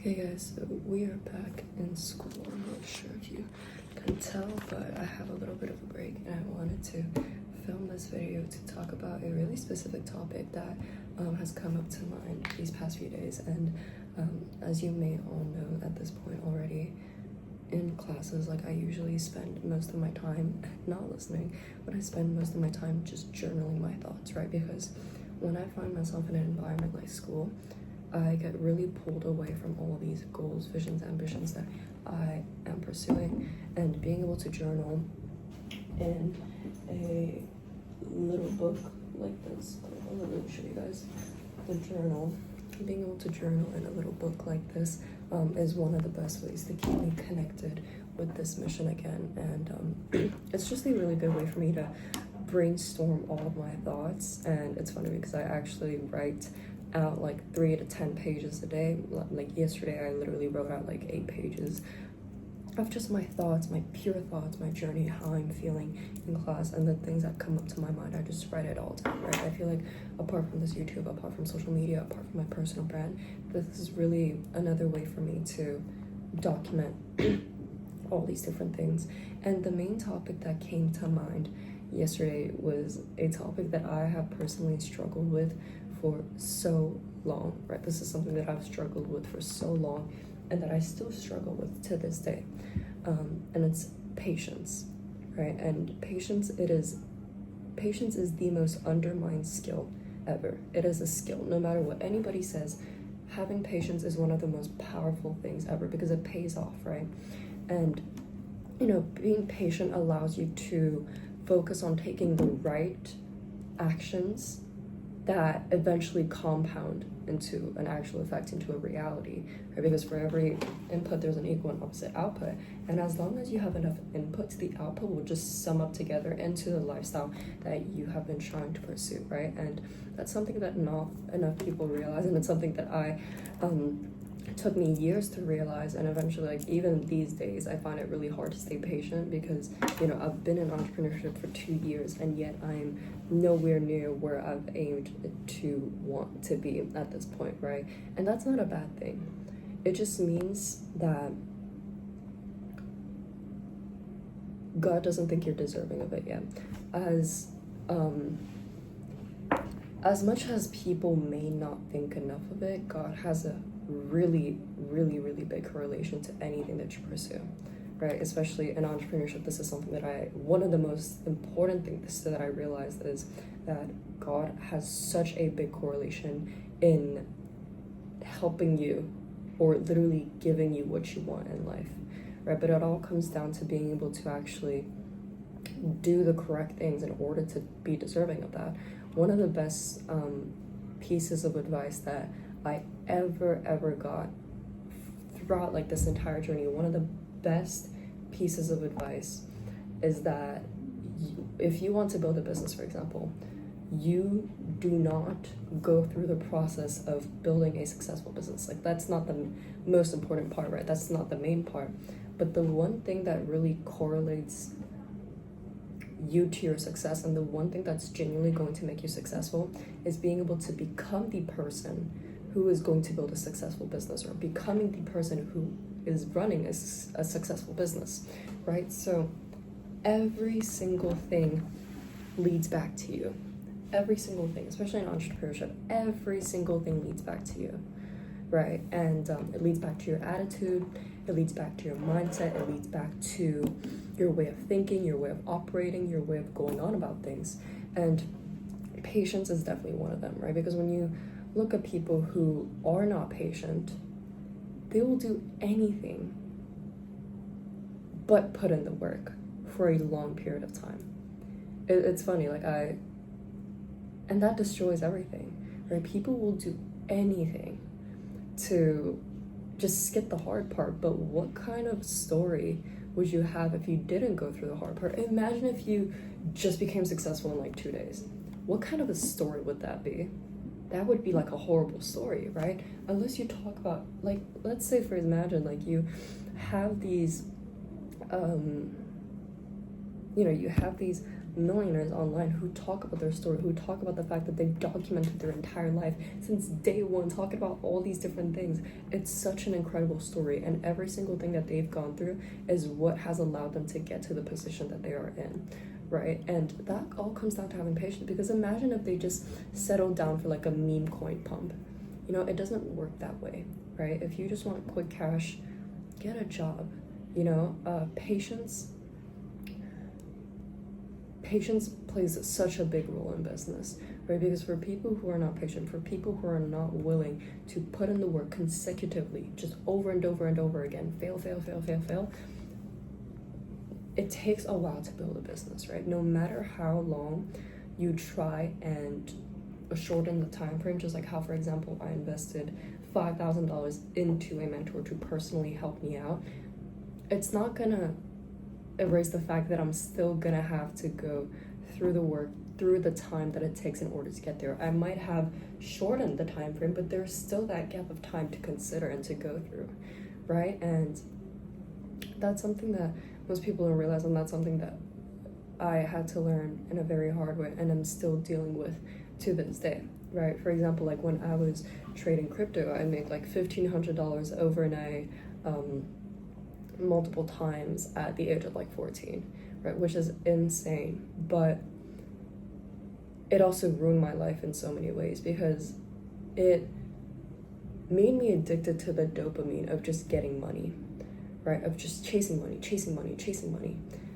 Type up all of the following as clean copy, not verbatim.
Hey guys, so we are back in school. I'm not sure if you can tell, but I have a little bit of a break and I wanted to film this video to talk about a really specific topic that has come up to mind these past few days. And as you may all know at this point already, in classes, like I usually spend most of my time not listening, but I spend most of my time just journaling my thoughts, right? Because when I find myself in an environment like school, I get really pulled away from all these goals, visions, ambitions that I am pursuing, and being able to journal in a little book like this. Let me show you guys the journal. Being able to journal in a little book like this is one of the best ways to keep me connected with this mission again, and it's just a really good way for me to brainstorm all of my thoughts. And it's funny because I actually write out like 3 to 10 pages a day. Like yesterday I literally wrote out like 8 pages of just my thoughts, my pure thoughts, my journey, how I'm feeling in class, and the things that come up to my mind. I just write it all down, right? I feel like apart from this YouTube, apart from social media, apart from my personal brand, this is really another way for me to document all these different things. And the main topic that came to mind yesterday was a topic that I have personally struggled with for so long, right? This is something that I've struggled with for so long and that I still struggle with to this day. And it's patience, right? And patience is the most undermined skill ever. It is a skill. No matter what anybody says, having patience is one of the most powerful things ever because it pays off, right? And you know, being patient allows you to focus on taking the right actions that eventually compound into an actual effect, into a reality, right? Because for every input, there's an equal and opposite output. And as long as you have enough inputs, the output will just sum up together into the lifestyle that you have been trying to pursue, right? And that's something that not enough people realize, and it's something that it took me years to realize. And eventually, like even these days, I find it really hard to stay patient because, you know, I've been in entrepreneurship for 2 years and yet I'm nowhere near where I've aimed to want to be at this point, right? And that's not a bad thing. It just means that God doesn't think you're deserving of it yet. As much as people may not think enough of it, God has a really big correlation to anything that you pursue, right? Especially in entrepreneurship, this is something that one of the most important things that I realized is that God has such a big correlation in helping you or literally giving you what you want in life, right? But it all comes down to being able to actually do the correct things in order to be deserving of that. One of the best pieces of advice that I ever got throughout like this entire journey, one of the best pieces of advice is that if you want to build a business, for example, you do not go through the process of building a successful business. Like that's not the most important part, right? That's not the main part. But the one thing that really correlates you to your success, and the one thing that's genuinely going to make you successful, is being able to become the person who is going to build a successful business, or becoming the person who is running a successful business, right? So every single thing leads back to you. Every single thing, especially in entrepreneurship, every single thing leads back to you, right? And it leads back to your attitude, it leads back to your mindset, it leads back to your way of thinking, your way of operating, your way of going on about things. And patience is definitely one of them, right? Because when you look at people who are not patient, they will do anything but put in the work for a long period of time. It's funny, like and that destroys everything, right? People will do anything to just skip the hard part. But what kind of story would you have if you didn't go through the hard part? Imagine if you just became successful in like 2 days. What kind of a story would that be? That would be like a horrible story, right? Unless you talk about, like, let's say for imagine like you have these you have these millionaires online who talk about their story, who talk about the fact that they've documented their entire life since day one, talking about all these different things. It's such an incredible story, and every single thing that they've gone through is what has allowed them to get to the position that they are in, right? And that all comes down to having patience, because imagine if they just settled down for like a meme coin pump. You know, it doesn't work that way, right? If you just want quick cash, get a job. You know, patience plays such a big role in business, right? Because for people who are not patient, for people who are not willing to put in the work consecutively, just over and over and over again, fail, it takes a while to build a business, right? No matter how long you try and shorten the time frame, just like how, for example, I invested $5,000 into a mentor to personally help me out, it's not gonna erase the fact that I'm still gonna have to go through the work, through the time that it takes in order to get there. I might have shortened the time frame, but there's still that gap of time to consider and to go through, right? And that's something that most people don't realize, and that's something that I had to learn in a very hard way, and I'm still dealing with to this day, right? For example, like when I was trading crypto, I made like $1,500 overnight, multiple times at the age of like 14, right? Which is insane, but it also ruined my life in so many ways, because it made me addicted to the dopamine of just getting money, right? Of just chasing money.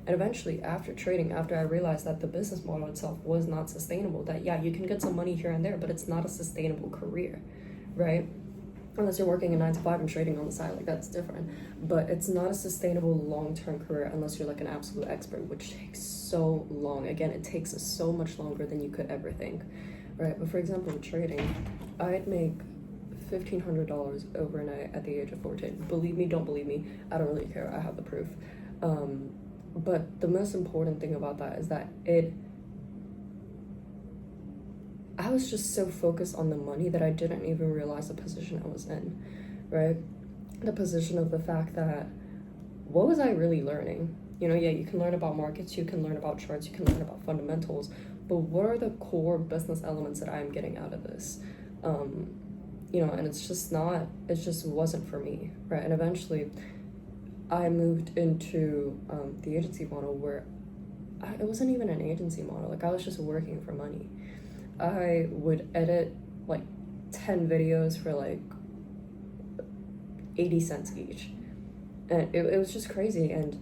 And eventually, after trading, after I realized that the business model itself was not sustainable, that yeah, you can get some money here and there, but it's not a sustainable career, right? Unless you're working a 9 to 5 and trading on the side, like that's different. But it's not a sustainable long-term career unless you're like an absolute expert, which takes so long. Again, it takes so much longer than you could ever think, right? But for example, with trading, I'd make $1,500 overnight at the age of 14. Believe me, don't believe me, I don't really care. I have the proof. But the most important thing about that is that I was just so focused on the money that I didn't even realize the position I was in, right? The position of the fact that, what was I really learning? You know, yeah, you can learn about markets, you can learn about charts, you can learn about fundamentals, but what are the core business elements that I'm getting out of this? You know, and it just wasn't for me, right? And eventually I moved into the agency model where it wasn't even an agency model. Like I was just working for money. I would edit like 10 videos for like 80 cents each. And it was just crazy. And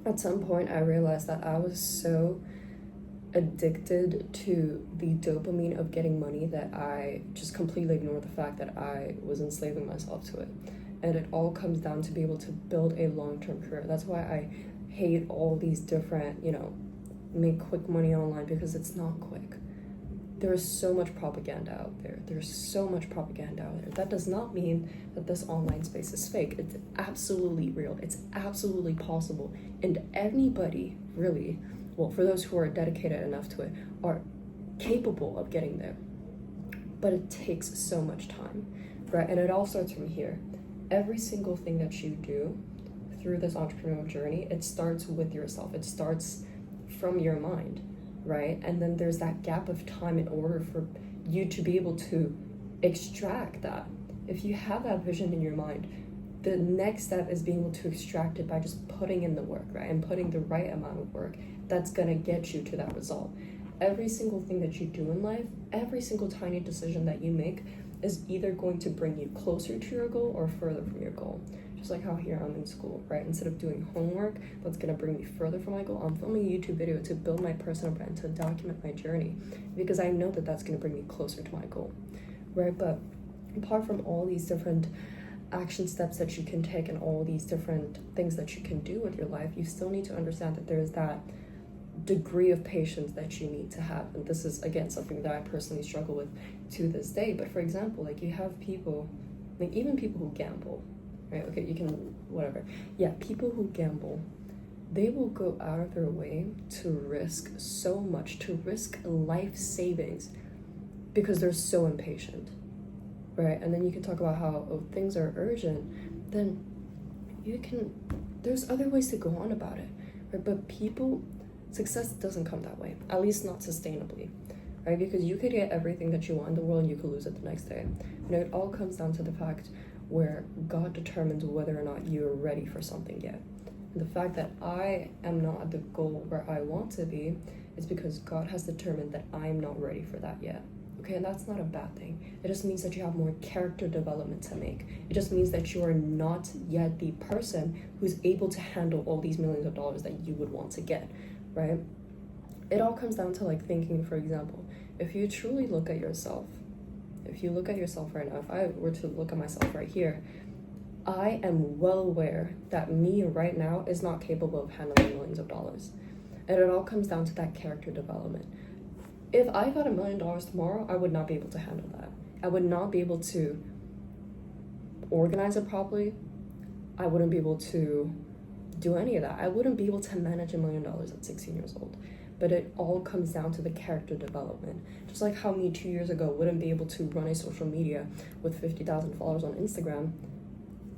at some point I realized that I was so addicted to the dopamine of getting money that I just completely ignored the fact that I was enslaving myself to it. And it all comes down to be able to build a long-term career. That's why I hate all these different, you know, make quick money online, because it's not quick. There is so much propaganda out there. There's so much propaganda out there. That does not mean that this online space is fake. It's absolutely real. It's absolutely possible. And anybody, really, well, for those who are dedicated enough to it, are capable of getting there. But it takes so much time, right? And it all starts from here. Every single thing that you do through this entrepreneurial journey, it starts with yourself. It starts from your mind, right? And then there's that gap of time in order for you to be able to extract that. If you have that vision in your mind, the next step is being able to extract it by just putting in the work, right? And putting the right amount of work that's gonna get you to that result. Every single thing that you do in life, every single tiny decision that you make is either going to bring you closer to your goal or further from your goal. Just like how here I'm in school, right? Instead of doing homework that's gonna bring me further from my goal, I'm filming a YouTube video to build my personal brand, to document my journey, because I know that that's gonna bring me closer to my goal, right? But apart from all these different action steps that you can take and all these different things that you can do with your life, you still need to understand that there's that degree of patience that you need to have. And this is, again, something that I personally struggle with to this day. But for example, like you have people, like even people who gamble, right? Okay, you can, whatever. Yeah, people who gamble, they will go out of their way to risk so much, to risk life savings, because they're so impatient, right? And then you can talk about how, oh, things are urgent. Then you can, there's other ways to go on about it, right? But people success doesn't come that way, at least not sustainably, right? Because you could get everything that you want in the world and you could lose it the next day. It all comes down to the fact where God determines whether or not you're ready for something yet. And the fact that I am not at the goal where I want to be is because God has determined that I'm not ready for that yet. Okay, and that's not a bad thing. It just means that you have more character development to make. It just means that you are not yet the person who's able to handle all these millions of dollars that you would want to get, right? It all comes down to like thinking, for example, if you truly look at yourself, if you look at yourself right now, if I were to look at myself right here, I am well aware that me right now is not capable of handling millions of dollars. And it all comes down to that character development. If I got $1 million tomorrow, I would not be able to handle that. I would not be able to organize it properly. I wouldn't be able to do any of that. I wouldn't be able to manage $1 million at 16 years old. But it all comes down to the character development. Just like how me 2 years ago wouldn't be able to run a social media with 50,000 followers on Instagram.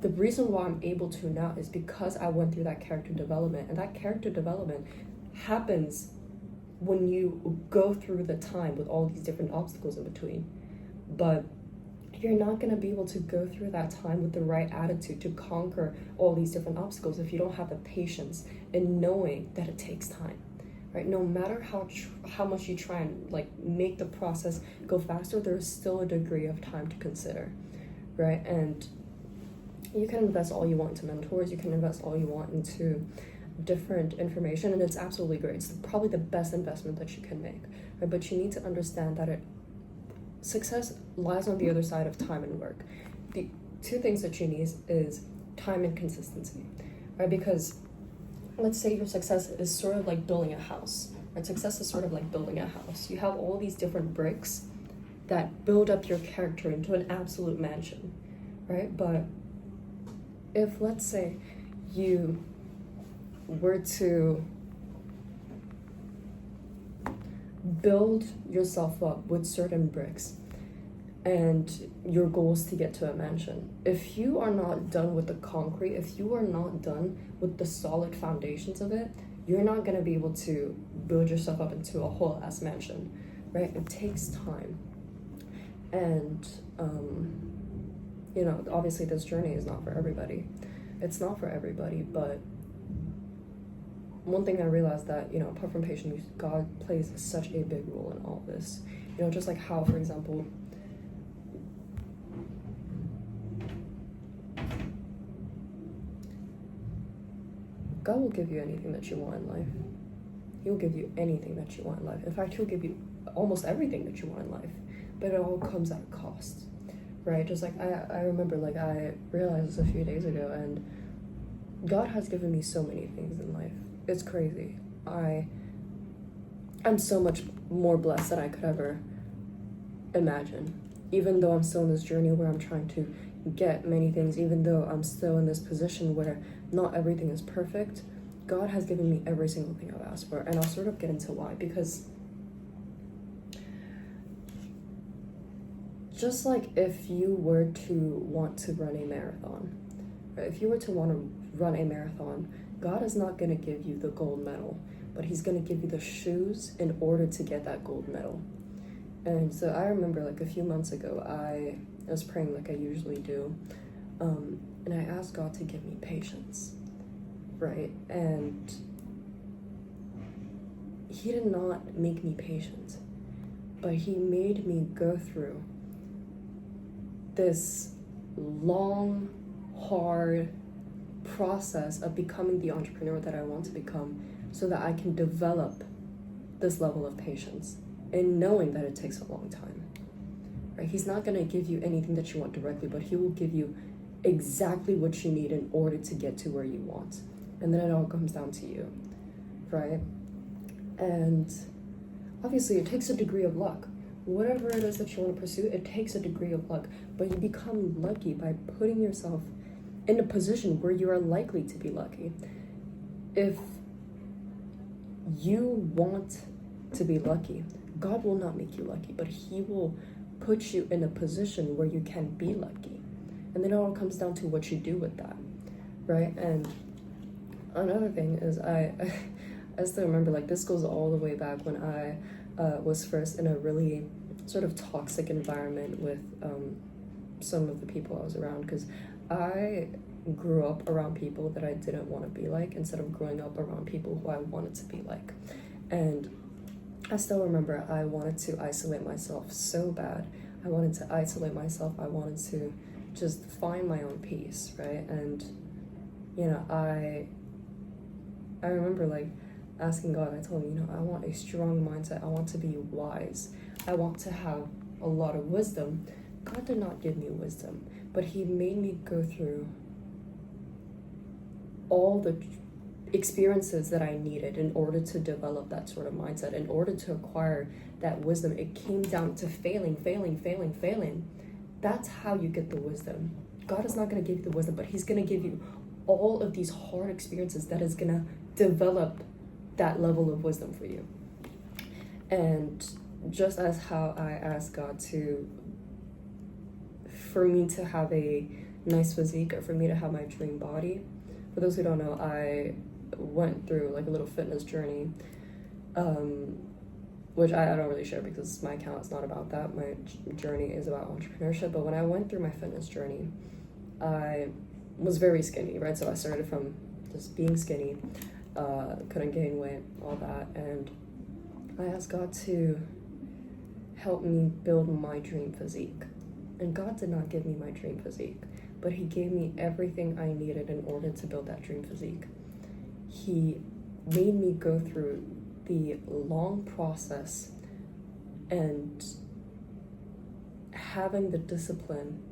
The reason why I'm able to now is because I went through that character development. And that character development happens when you go through the time with all these different obstacles in between. But you're not going to be able to go through that time with the right attitude to conquer all these different obstacles if you don't have the patience and knowing that it takes time, right? No matter how much you try and like make the process go faster, there's still a degree of time to consider, right? And you can invest all you want into mentors, you can invest all you want into different information, and it's absolutely great. It's probably the best investment that you can make, right? But you need to understand that success lies on the other side of time and work. The two things that you need is time and consistency, right? Because let's say your success is sort of like building a house, right? Success is sort of like building a house. You have all these different bricks that build up your character into an absolute mansion, right? But if, let's say, you were to build yourself up with certain bricks and your goal is to get to a mansion, if you are not done with the concrete, if you are not done with the solid foundations of it, you're not going to be able to build yourself up into a whole ass mansion, right? It takes time. And obviously this journey is not for everybody. It's not for everybody, but one thing I realized that, apart from patience, God plays such a big role in all this. Just like how, for example, God will give you anything that you want in life. He'll give you anything that you want in life. In fact, he'll give you almost everything that you want in life, but it all comes at a cost, right? Just like I remember, like I realized this a few days ago, and God has given me so many things in life. It's crazy. I'm so much more blessed than I could ever imagine. Even though I'm still in this journey where I'm trying to get many things, even though I'm still in this position where not everything is perfect, God has given me every single thing I've asked for. And I'll sort of get into why. Because just like if you were to want to run a marathon, right? If you were to want to run a marathon, God is not going to give you the gold medal, but he's going to give you the shoes in order to get that gold medal. And so I remember like a few months ago, I was praying like I usually do, and I asked God to give me patience, right? And he did not make me patient, but he made me go through this long, hard process of becoming the entrepreneur that I want to become, so that I can develop this level of patience and knowing that it takes a long time, right? He's not going to give you anything that you want directly, but he will give you exactly what you need in order to get to where you want. And then it all comes down to you, right? And obviously it takes a degree of luck. Whatever it is that you want to pursue, it takes a degree of luck, but you become lucky by putting yourself in a position where you are likely to be lucky. If you want to be lucky, God will not make you lucky, but he will put you in a position where you can be lucky. And then it all comes down to what you do with that, right? And another thing is I I still remember, like, this goes all the way back when I was first in a really sort of toxic environment with some of the people I was around, because I grew up around people that I didn't want to be like instead of growing up around people who I wanted to be like. And I still remember I wanted to isolate myself so bad. I wanted to isolate myself. I wanted to just find my own peace, right? And you know, I remember like asking God. I told him, you know, I want a strong mindset. I want to be wise. I want to have a lot of wisdom. God did not give me wisdom, but he made me go through all the experiences that I needed in order to develop that sort of mindset, in order to acquire that wisdom. It came down to failing. That's how you get the wisdom. God is not going to give you the wisdom, but he's going to give you all of these hard experiences that is going to develop that level of wisdom for you. And just as how I asked God for me to have a nice physique, or for me to have my dream body. For those who don't know, I went through like a little fitness journey, which I don't really share because my account is not about that. My journey is about entrepreneurship. But when I went through my fitness journey, I was very skinny, right? So I started from just being skinny, couldn't gain weight, all that. And I asked God to help me build my dream physique. And God did not give me my dream physique, but he gave me everything I needed in order to build that dream physique. He made me go through the long process and having the discipline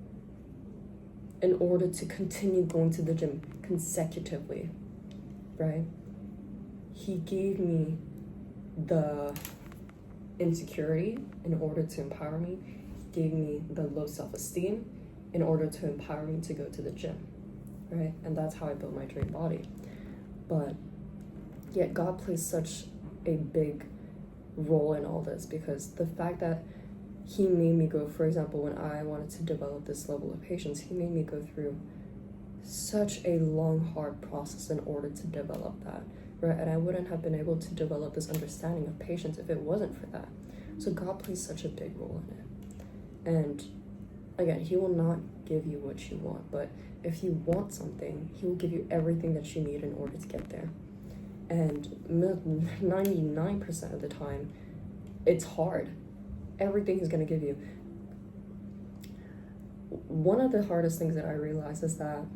in order to continue going to the gym consecutively, right? He gave me the insecurity in order to empower me. He gave me the low self-esteem in order to empower me to go to the gym, right? And that's how I built my dream body. But yet God plays such a big role in all this, because the fact that he made me go, for example, when I wanted to develop this level of patience, he made me go through such a long, hard process in order to develop that, right? And I wouldn't have been able to develop this understanding of patience if it wasn't for that. So God plays such a big role in it. And again, he will not give you what you want, but if you want something, he will give you everything that you need in order to get there. And 99% of the time, it's hard. Everything he's going to give you. One of the hardest things that I realized is that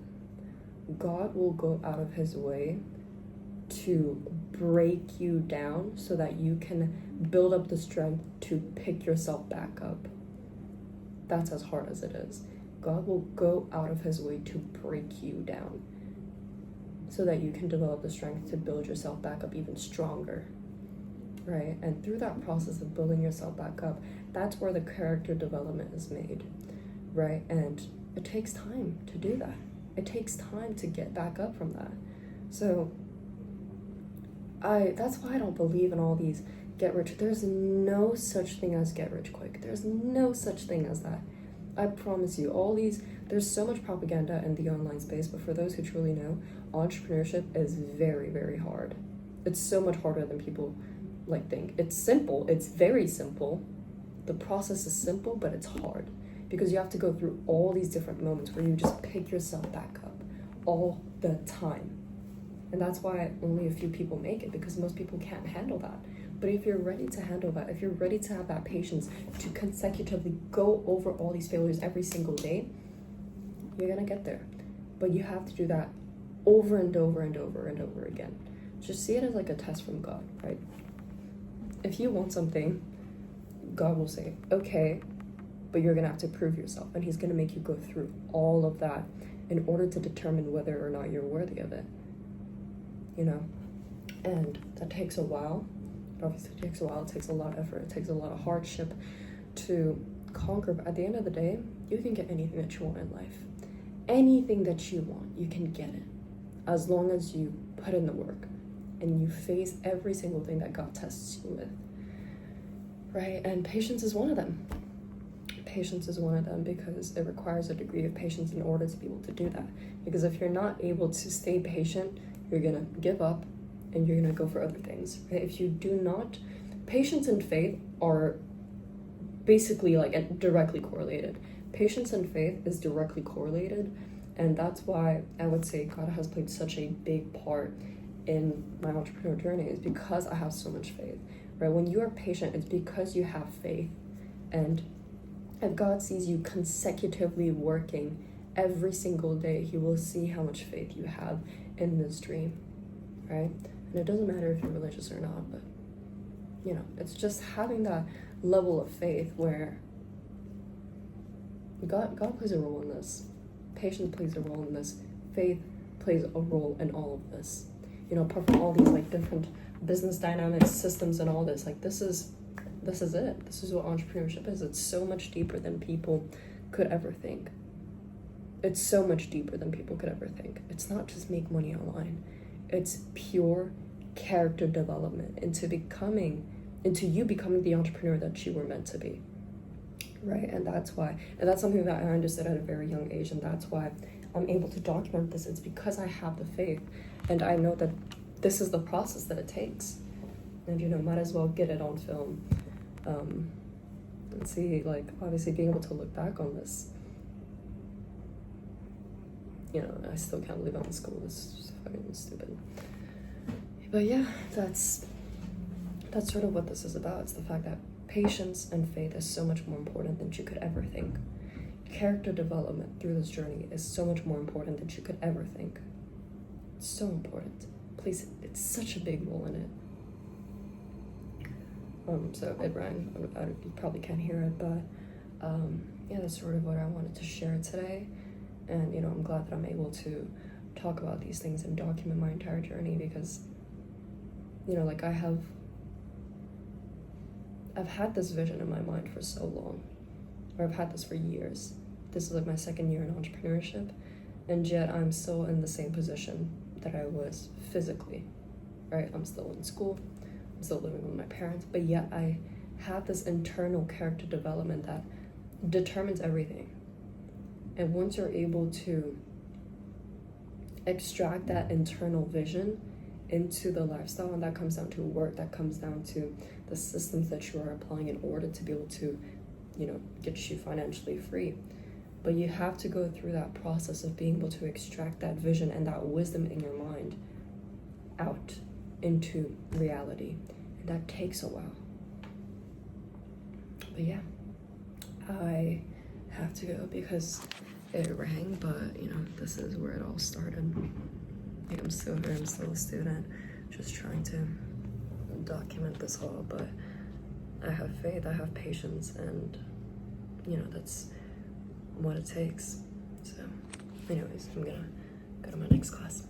God will go out of his way to break you down so that you can build up the strength to pick yourself back up. That's as hard as it is. God will go out of his way to break you down so that you can develop the strength to build yourself back up even stronger, right? And through that process of building yourself back up, that's where the character development is made, right? And it takes time to do that. It takes time to get back up from that. So that's why I don't believe in all these get rich. There's no such thing as get rich quick. There's no such thing as that. I promise you, there's so much propaganda in the online space, but for those who truly know, entrepreneurship is very, very hard. It's so much harder than people think. It's simple. It's very simple. The process is simple, but it's hard because you have to go through all these different moments where you just pick yourself back up all the time. And that's why only a few people make it, because most people can't handle that. But if you're ready to handle that, if you're ready to have that patience to consecutively go over all these failures every single day, you're gonna get there. But you have to do that over and over and over and over again. Just see it as like a test from God, right? If you want something, God will say, okay, but you're gonna have to prove yourself. And he's gonna make you go through all of that in order to determine whether or not you're worthy of it, you know? And that takes a while. Obviously it takes a while, it takes a lot of effort, it takes a lot of hardship to conquer, but at the end of the day, you can get anything that you want in life. Anything that you want, you can get it, as long as you put in the work and you face every single thing that God tests you with, right? And patience is one of them. Patience is one of them because it requires a degree of patience in order to be able to do that. Because if you're not able to stay patient, you're gonna give up, and you're gonna go for other things, right? If you do not, patience and faith are basically like directly correlated. Patience and faith is directly correlated, and that's why I would say God has played such a big part in my entrepreneur journey, is because I have so much faith, right? When you are patient, it's because you have faith. And if God sees you consecutively working every single day, he will see how much faith you have in this dream, right? And it doesn't matter if you're religious or not, but you know, it's just having that level of faith where God plays a role in this. Patience plays a role in this. Faith plays a role in all of this. You know, apart from all these like different business dynamics, systems, and all this, like this is it. This is what entrepreneurship is. It's so much deeper than people could ever think. It's so much deeper than people could ever think. It's not just make money online. It's pure character development into you becoming the entrepreneur that you were meant to be. Right? And that's something that I understood at a very young age, and that's why I'm able to document this. It's because I have the faith, and I know that this is the process that it takes. And you know, might as well get it on film. And see, like, obviously being able to look back on this. You know, I still can't believe I'm in school. It's just fucking stupid. But yeah, that's sort of what this is about. It's the fact that patience and faith is so much more important than you could ever think. Character development through this journey is so much more important than you could ever think. It's so important. Please, it's such a big role in it. So it rang. You probably can't hear it, but yeah, that's sort of what I wanted to share today. And you know, I'm glad that I'm able to talk about these things and document my entire journey, because you know, like I've had this vision in my mind for so long, or I've had this for years. This is like my second year in entrepreneurship, and yet I'm still in the same position that I was physically, right? I'm still in school, I'm still living with my parents, but yet I have this internal character development that determines everything. And once you're able to extract that internal vision into the lifestyle, and that comes down to work, that comes down to the systems that you are applying in order to be able to, you know, get you financially free. But you have to go through that process of being able to extract that vision and that wisdom in your mind out into reality. And that takes a while. But yeah, I have to go because it rang, but you know, this is where it all started. Like I'm still here, I'm still a student, just trying to document this all, but I have faith, I have patience, and you know, that's what it takes. So anyways, I'm gonna go to my next class.